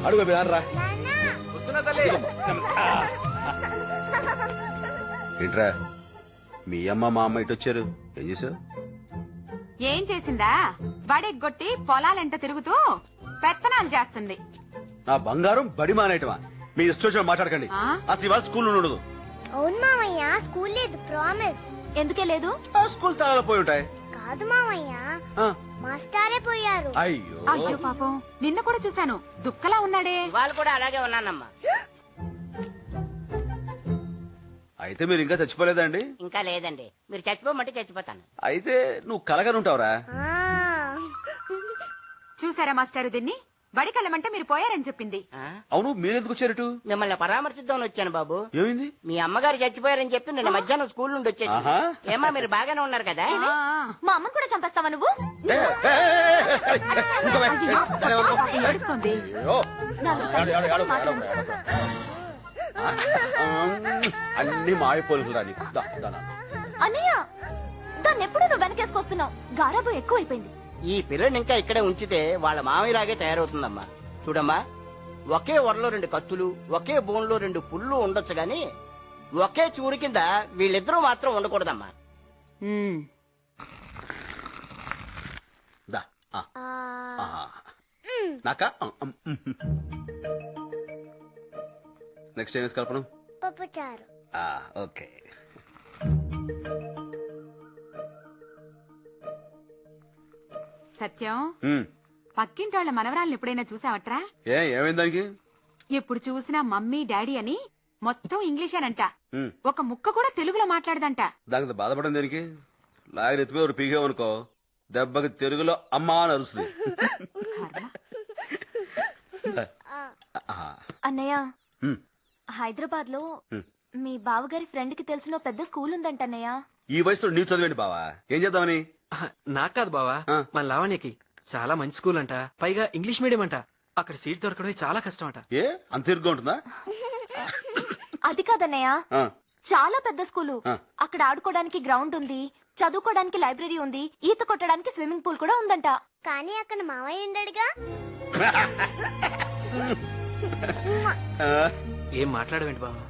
అడుగు రా. ఏంట్రా మీ అమ్మ మా అమ్మ ఇటు వచ్చారు, ఏం చేసావు? ఏం చేసిందా? బడెగ్గొట్టి పొలాలెంట తిరుగుతూ పెత్తనాలు చేస్తుంది. నా బంగారం బడి మానేయటమా? మీ ఇష్టం మాట్లాడకండి. అసలు ఇవాళ స్కూల్ ఉండదు. అవును మామయ్య, స్కూల్ లేదు, ప్రామిస్. ఎందుకే లేదు? స్కూల్ తాళాలు పోయి ఉంటాయి. కాదు మామయ్య, మాస్టారే పోయారు. అయ్యో అయ్యో పాపం, నిన్న కూడా చూశాను, దుక్కలా ఉన్నాడే. వాళ్ళు కూడా అలాగే ఉన్నానమ్మా. అయితే మీరు ఇంకా చచ్చిపోలేదండి? ఇంకా లేదండి, మీరు చచ్చిపోమంటే చచ్చిపోతాను. అయితే నువ్వు కలగనుంటావురా? చూసారా మాస్టారు, దీన్ని బడి కళ్ళమంటే మీరు పోయారని చెప్పింది. అవును, మీరెందుకు వచ్చారటు? మిమ్మల్ని పరామర్శిద్దామని వచ్చాను బాబు. ఏమైంది? మీ అమ్మగారు చచ్చిపోయారని చెప్పి నిన్న మధ్యాహ్నం స్కూల్ నుండి వచ్చేసి. ఏమా మీరు బాగానే ఉన్నారు కదా? మా అమ్మని కూడా చంపేస్తావా నువ్వు? ఏడుస్తోంది. అన్ని మాయపోలుకురా నీకు. అన్నయ్య, దాన్ని ఎప్పుడు నువ్వు వెనకేసుకొస్తున్నావు? గారాబు ఎక్కువైపోయింది. ఈ పిల్లని ఇంకా ఇక్కడే ఉంచితే వాళ్ళ మామయ్యలాగే తయారవుతుందమ్మా. చూడమ్మా, ఒకే వరలో 2 కత్తులు, ఒకే బోన్లో 2 పుళ్ళు ఉండొచ్చు గాని ఒకే చూరు కింద వీళ్ళిద్దరూ మాత్రం ఉండకూడదమ్మా. నెక్స్ట్ ఏం కల్పన? పప్పుచారు. ఓకే. సత్యం, పక్కింటోళ్ల మనవరాలను ఎప్పుడైనా చూసావట్రా? ఏమైంది దానికి? ఎప్పుడు చూసినా మమ్మీ డాడీ అని మొత్తం ఇంగ్లీషేనంట. ఒక ముక్క కూడా తెలుగులో మాట్లాడదంట. దానికి బాధపడడం దేనికి? లాయర్ ఎత్తిపోయి ఒక పీగామనుకో, దెబ్బకి తెలుగులో అమ్మా అని అరుస్తుంది. అన్నయ్య, హైదరాబాద్ లో మీ బావగారి ఫ్రెండ్ కి తెలిసిన పెద్ద స్కూల్ ఉందంట అన్నయ్య. ఈ వయసులో నీ చదివేండి బావా? ఏం చేద్దామని? నాకు కాదు బావా, మన లావణ్యకి చాలా మంచి స్కూల్ అంట. పైగా ఇంగ్లీష్ మీడియం అంట. అక్కడ సీట్ దొరకడం చాలా కష్టం అంట. ఏ అంత ఇరుగ్గా ఉంటుందా? అది కాదన్నయ్య, చాలా పెద్ద స్కూలు. అక్కడ ఆడుకోవడానికి గ్రౌండ్ ఉంది, చదువుకోవడానికి లైబ్రరీ ఉంది, ఈత కొట్టడానికి స్విమ్మింగ్ పూల్ కూడా ఉందంట. కానీ అక్కడ మావయ్య ఉండడుగా. ఏం మాట్లాడవేంటి బావా?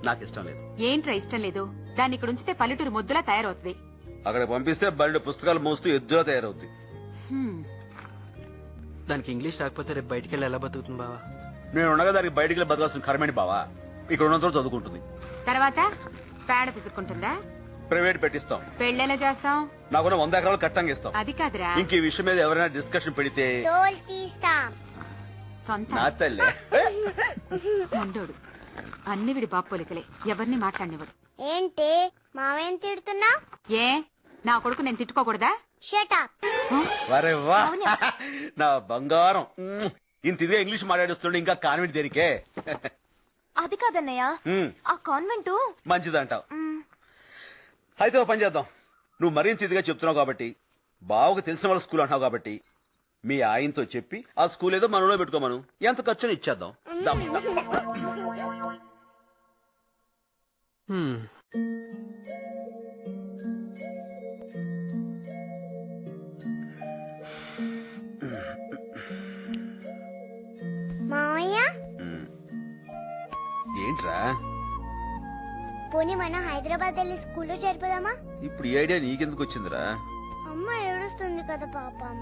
నాకు ఇష్టం లేదు. ఏంట్రా ఇష్టం లేదు? దాన్ని ఇక్కడ ఉంచితే పల్లెటూరు ముద్దులా తయారవుతుంది. అక్కడ పంపిస్తే బయట పుస్తకాలు మోస్తూ ఎద్దులా తయారవుతుంది. దానికి ఇంగ్లీష్ రాకపోతే రేపు బయటికి వెళ్ళి ఎలా బతుకుతుంది బావా? నేను ఉండగా దానికి బయటికి వెళ్ళి బతకాల్సిన కర్మేంటి బావా? ఇక్కడ ఉన్నంత చదువుకుంటుంది. తర్వాత పేడ పిసుక్కుంటుందా? ప్రైవేట్ పెట్టిస్తాం. పెళ్ళెలా చేస్తాం? నాకున్న 100 ఎకరాలు కట్టంగా ఇస్తాం. అది కాదురా, ఇంక ఈ విషయం మీద ఎవరైనా డిస్కషన్ పెడితే నా తల్లి మండోడు అన్ని విడి బాపోలికలే, ఎవరిని మాట్లాడినవాడు. ఏంటి మావయ్యని తిడుతున్నా? ఏ నా కొడుకు నేను తిట్టుకోకూడదా? వరే వా, నా బంగారం. ఇంత ఇదిగా ఇంగ్లీష్ మాట్లాడిస్తుండే ఇంకా కాన్వెంట్ దేనికే? అది కాదన్నయ్య, ఆ కాన్వెంట్ మంచిదంటావు. అయితే ఓ పని చేద్దాం. నువ్వు మరింత ఇదిగా చెప్తున్నావు కాబట్టి, బావకు తెలిసిన వాళ్ళ స్కూల్ అంటున్నావు కాబట్టి, మీ ఆయనతో చెప్పి ఆ స్కూల్ ఏదో మనలో పెట్టుకోమను. ఎంత ఖర్చుని ఇచ్చేద్దాం. మావయ్య, ఏంట్రా? పోనీ మనం హైదరాబాద్ వెళ్ళి స్కూల్లో చేరిపోదామా? ఇప్పుడు ఈ ఐడియా నీకెందుకు వచ్చిందిరా? అమ్మ ఏడుస్తుంది కదా పాపం.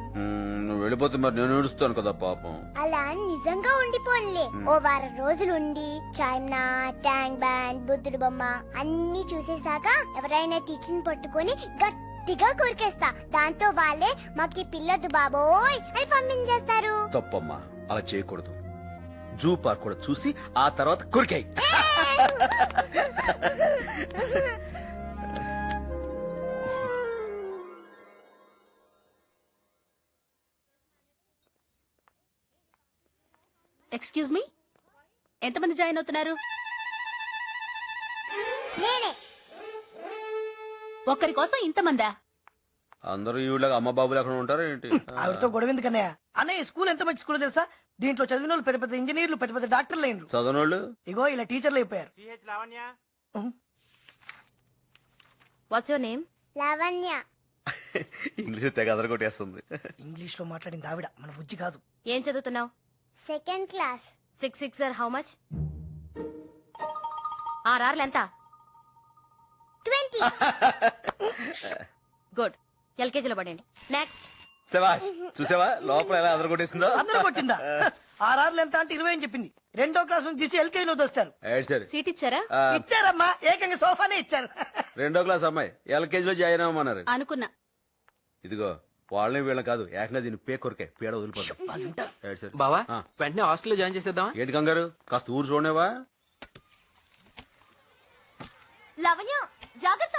నువ్వు వెళ్ళిపోతే మరి నేను ఏడుస్తాను కదా పాపం. అలా నిజంగా ఉండిపోన్లే. ఓ వారం రోజులు ఉండి చాయ్నా, ట్యాంక్ బ్యాండ్, బుద్ధుడు బొమ్మ అన్ని చూసేసాక ఎవరైనా టీచర్ పట్టుకొని గట్టిగా కొరికేస్తా. దాంతో వాళ్ళే మాకి పిల్లదు బాబోయ్ అని పంపించేస్తారు. తప్పమ్మా, అలా చేయకూడదు. జూ పార్క్ కూడా చూసి ఆ తర్వాత కొరికాయి. ఎక్స్క్యూజ్ మీ, ఎంతమంది జాయిన్ అవుతున్నారు? నేనే. ఒక్కరి కోసం ఇంతమందా? అందరూ ఈవిడగా అమ్మ బాబులు ఎక్కడ ఉంటారు ఏంటి? ఆవిడతో గొడవ ఎందుకన్నయ్య? అన్నయ్య స్కూల్ ఎంత మంచి స్కూల్ తెలుసా? దీంట్లో చదివిన వాళ్ళు పెద్ద పెద్ద ఇంజనీర్లు, పెద్ద పెద్ద డాక్టర్లు అయినరు. చదవనోళ్ళు ఇగో ఇలా టీచర్లు అయిపోయారు. What's your name? Lavanya. English తెగ అదరగొట్టేస్తుంది. ఇంగ్లీష్ లో మాట్లాడింది ఆవిడ, మన బుజ్జి కాదు. ఏం చదువుతున్నావు? Second class. 6 6 how much? 6 ఎంత? 20. గుడ్. ఎల్కేజీలో పడండి. నెక్స్ట్. చూసావా లోపల ఎలా అదరగొట్టేసిందో? అందరూ కొట్టిందా? 6 ఎంత అంటే 20 అని చెప్పింది. 2వ క్లాస్ నుంచి తీసి ఎల్కేజీలో దోస్తారు. సరే సీట్ ఇచ్చారా? ఇచ్చారమ్మా, ఏకంగా సోఫానే ఇచ్చారు. 2వ క్లాస్ అమ్మాయి ఎల్కేజీలో జాయిన్ అవ్వమన్నారు. అనుకున్నా. ఇదిగో వాళ్ళని వీళ్ళని కాదు, ఏకంగా దీన్ని పే కొరకే పీడ వదిలిపోతాం. సరే. బావా ఆ. వెంటనే హాస్టల్లో జాయిన్ చేసేద్దామా? ఏంటి కంగారు, కాస్త ఊరు చూడనేవా? లావణ్య జాగ్రత్త.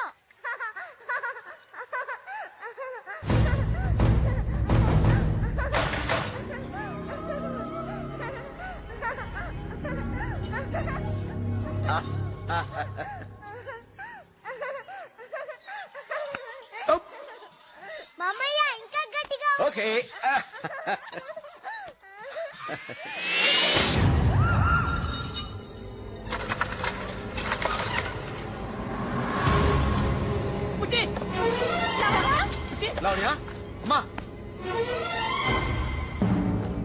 మామయ్య ఇంకా గట్టిగా. ఓకే. బుజ్జి! లావణ్య అమ్మా,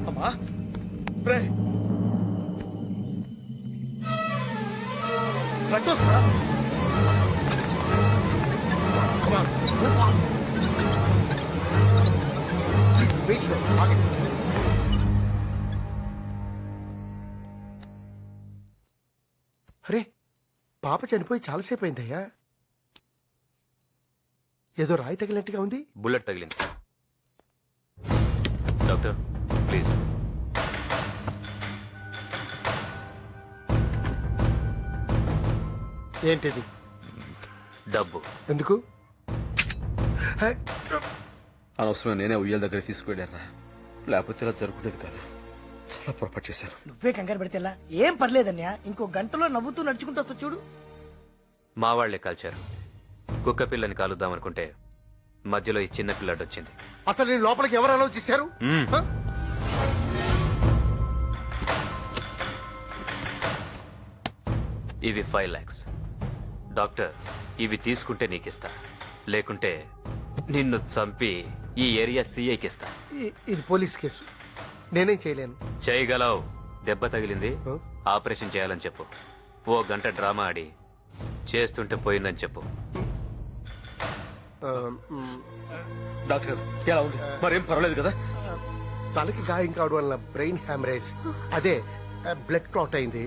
అమ్మా రే రక్తం వస్తుందా? అమ్మా. వెయిట్, ఆగండి. అరే పాప చనిపోయి చాలాసేపు అయిందయ్యా. ఏదో రాయి తగిలినట్టుగా ఉంది. బుల్లెట్ తగిలింది. Doctor please. ఏంటిది? డబ్బు. ఎందుకు? హే, అనవసరం నేనే ఉయ్యాల దగ్గర తీసుకువెళ్ళారా, లేకపోతే ఇలా జరుగుతుంది కాదు. చాలా పొరపాటు చేశాను. నువ్వే కంగారు పెడితే ఎలా? ఏం పర్లేదన్యా, ఇంకో గంటలో నవ్వుతూ నడుచుకుంటూ వస్తా చూడు. మా వాళ్లే కాల్చారు. కుక్క పిల్లని కాలుద్దామనుకుంటే మధ్యలో ఈ చిన్న పిల్లాడు వచ్చింది. అసలు నేను లోపలికి ఎవరు అలౌ చేశారు? మ్మ్. హ? ఇవి 5 lakhs. డాక్టర్ ఇవి తీసుకుంటే నీకిస్తా, లేకుంటే నిన్ను చంపి ఈ ఏరియా సీఐకి ఇస్తా. ఇది పోలీస్ కేసు, నేనేం చేయలేను. చేయగలవు. దెబ్బ తగిలింది, హ? ఆపరేషన్ చేయాలని చెప్పు. ఓ గంట డ్రామా ఆడి చేస్తుంటే పోయిందని చెప్పు. ఆ, మ్, డాక్టర్ ఎలా ఉంది? మరేం పర్వాలేదు కదా? తలకి గాయం కావడం వల్ల బ్రెయిన్ హ్యామరేజ్, అదే బ్లడ్ క్లాట్ అయింది.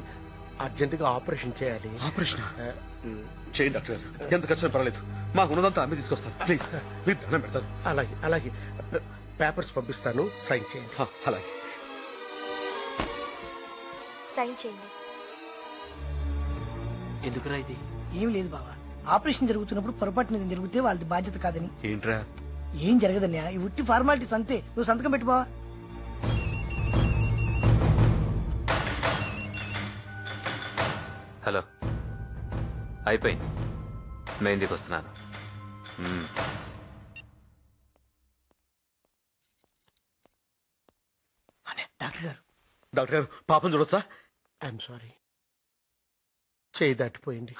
అర్జెంట్ గా ఆపరేషన్ చేయాలి. ఆపరేషన్ ఆ, మ్, చేయండి డాక్టర్, ఎంత ఖర్చు పర్వాలేదు. మాకు ఉన్నదంతా అమ్మి తీసుకొస్తాను. ప్లీజ్ మీరు దండం పెడతాను. అలాగే అలాగే. పేపర్స్ పంపిస్తాను, సైన్ చేయండి. అలాగే. సైన్ చేయండి. ఎందుకురా ఇది? ఏం లేదు బావా, ఆపరేషన్ జరుగుతున్నప్పుడు పొరపాటున ఏదైనా జరిగితే వాళ్ళది బాధ్యత కాదని. ఏంట్రా? ఏం జరగదన్యా, ఈ ఉట్టి ఫార్మాలిటీస్ అంతే. నువ్వు సంతకం పెట్టు బావా. హలో, అయిపోయింది. మెహందీకి వస్తున్నాను. మ్మ్. డాక్టర్ గారు, డాక్టర్ గారు పాపం చూడొచ్చా? ఐఎమ్ సారీ, చేయి దాటిపోయింది.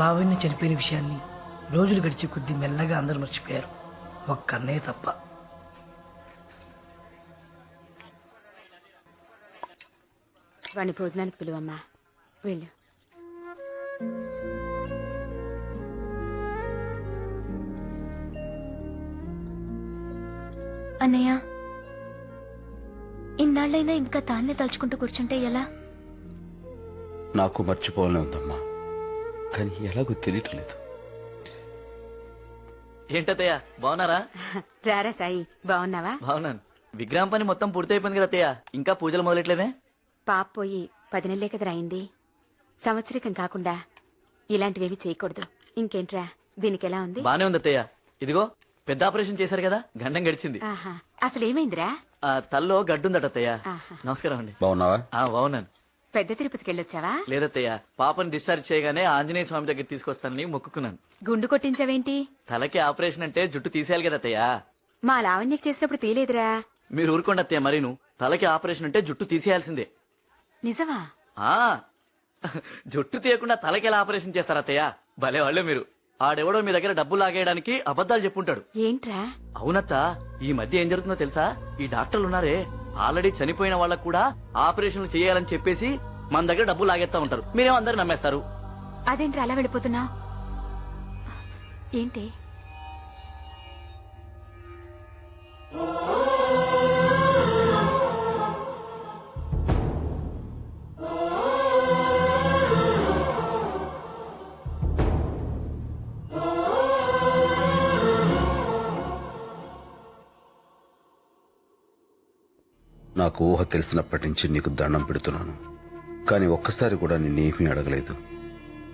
లావణ్య చనిపోయిన విషయాన్ని రోజులు గడిచే కొద్దీ మెల్లగా అందరూ మర్చిపోయారు, ఒక్క అన్నయ్య తప్ప. వాడిని భోజనానికి పిలువమ్మా, వెళ్ళు. అన్నయ్య, ఇన్నాళ్ళైనా ఇంకా తాన్నే తలుచుకుంటూ కూర్చుంటే ఎలా? నాకు మర్చిపోవాలని ఉందమ్మా, కానీ ఎలాగో తెలియట్లేదు. ఏంటత్తయ్య బాగున్నారా? రారా సాయి, బాగున్నావా? బాగున్నాను. విగ్రహం పని మొత్తం పూర్తయిపోయింది కదా అత్తయ్య, ఇంకా పూజలు మొదలెట్లేదే? పాప పోయి 10 నెలలే కదరా అయింది. సంవత్సరికం కాకుండా ఇలాంటివేవి చేయకూడదు. ఇంకేంట్రా, దీనికి ఎలా ఉంది? బానే ఉంది అత్తయ్య. ఇదిగో పెద్ద ఆపరేషన్ చేశారు కదా, గండం గడిచింది. ఆహా, అసలేమైందిరా? ఆ తల్లో గడ్డుందట అత్తయ్య. ఆహా. నమస్కారం అండి. బాగున్నావా? బాగున్నాను. పెద్ద తిరుపతికి వెళ్ళొచ్చావా? లేదత్తయ్య, పాపని డిశ్చార్జ్ చేయగానే ఆంజనేయ స్వామి దగ్గర తీసుకొస్తానని మొక్కుకున్నాను. గుండు కొట్టించావేంటి? తలకి ఆపరేషన్ అంటే జుట్టు తీసేయాలి కదా అత్తయ్య. మా లావణ్యకి చేసినప్పుడు తీలేదురా. మీరు ఊరుకోండి అత్తయ్య, మరీను తలకి ఆపరేషన్ అంటే జుట్టు తీసేయాల్సిందే. నిజమా? ఆ జుట్టు తీయకుండా తలకి ఎలా ఆపరేషన్ చేస్తారా అత్తయ్య? భలే వాళ్ళే మీరు. ఆడెవడో మీ దగ్గర డబ్బులు లాగేయడానికి అబద్ధాలు చెప్పుంటాడు. ఏంట్రా? అవునత్త, ఈ మధ్య ఏం జరుగుతుందో తెలుసా? ఈ డాక్టర్లు ఉన్నారే, ఆల్రెడీ చనిపోయిన వాళ్ళకు కూడా ఆపరేషన్లు చేయాలని చెప్పేసి మన దగ్గర డబ్బులు లాగేస్తా ఉంటారు. మీరేమో అందరు నమ్మేస్తారు. అదేంట్రా అలా వెళ్ళిపోతున్నావు? ఏంటి? నాకు ఊహ తెలిసినప్పటి నుంచి నీకు దండం పెడుతున్నాను, కానీ ఒక్కసారి కూడా నిన్నేమీ అడగలేదు.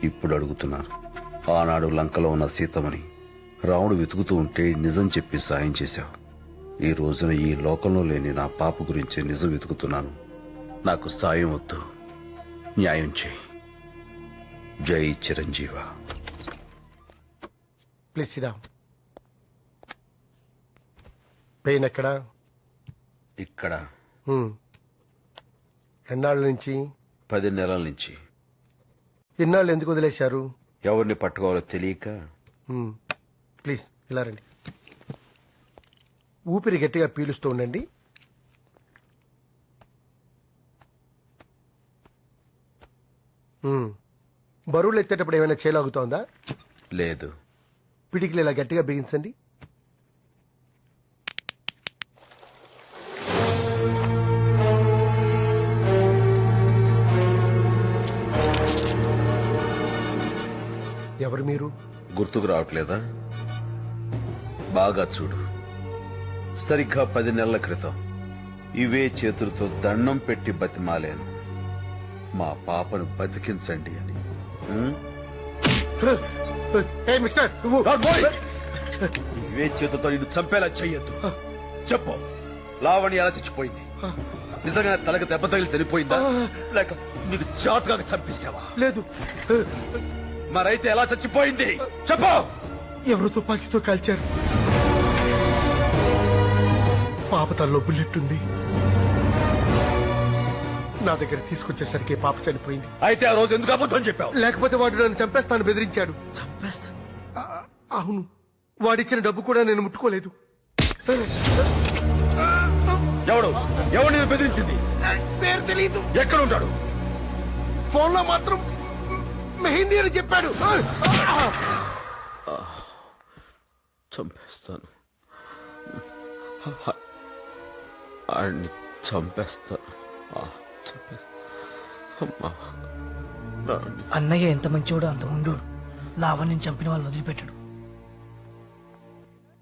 ఇప్పుడు అడుగుతున్నాను. ఆనాడు లంకలో ఉన్న సీతమని రాముడు వెతుకుతూ ఉంటే నిజం చెప్పి సాయం చేశావు. ఈ రోజున ఈ లోకంలో లేని నా పాప గురించి నిజం వెతుకుతున్నాను. నాకు సాయం వద్దు, న్యాయం చేయి. జై చిరంజీవ. ప్లీజ్ సిరామ్. పెయిన్ ఎక్కడా? ఇక్కడ ఎన్నాళ్ళ నుంచి? 10 నెలల నుంచి. ఎన్నాళ్ళు ఎందుకు వదిలేశారు? ఎవరిని పట్టుకోవాలో తెలియక. ప్లీజ్ ఇలా రండి. ఊపిరి గట్టిగా పీలుస్తూ ఉండండి. బరువులు ఎత్తేటప్పుడు ఏమైనా చేలాగుతోందా? లేదు. పిడికిలు ఇలా గట్టిగా బిగించండి. ఎవరు మీరు? గుర్తుకు రావట్లేదా? బాగా చూడు. సరిగ్గా 10 నెలల క్రితం ఇవే చేతులతో దండం పెట్టి బతిమాలాను, మా పాపను బతికించండి అని. మిస్టర్, ఇవే చేతులతో నిన్ను చంపేలా చెయ్యొద్దు. చెప్పు, లావణ్య ఎలా చచ్చిపోయింది? నిజంగా తలకు దెబ్బ తగిలి చనిపోయిందా, లేక నీకు జాతకాగా చంపేశావా? లేదు. మరైతే ఎలా చచ్చిపోయింది చెప్పు. ఎవరు తుపాకీతో కాల్చారు. పాప తల్లో బుల్లెట్ ఉంది. నా దగ్గర తీసుకొచ్చేసరికి పాప చనిపోయింది. అయితే ఆ రోజు ఎందుకు అబద్ధం చెప్పావు? లేకపోతే వాడు నన్ను చంపేస్తాను బెదిరించాడు. చంపేస్తా? అవును, వాడిచ్చిన డబ్బు కూడా నేను ముట్టుకోలేదు. ఎవడు ఎవడు నేను బెదిరించింది? పేరు తెలియదు. ఎక్కడ ఉంటాడు? ఫోన్ లో మాత్రం మెహిందీ అని చెప్పాడు. చంపేస్తాను, ఆడిని చంపేస్తాను. అన్నయ్య ఎంత మంచివాడో అంత ముందు లావణ్యం చంపిన వాళ్ళు వదిలిపెట్టాడు.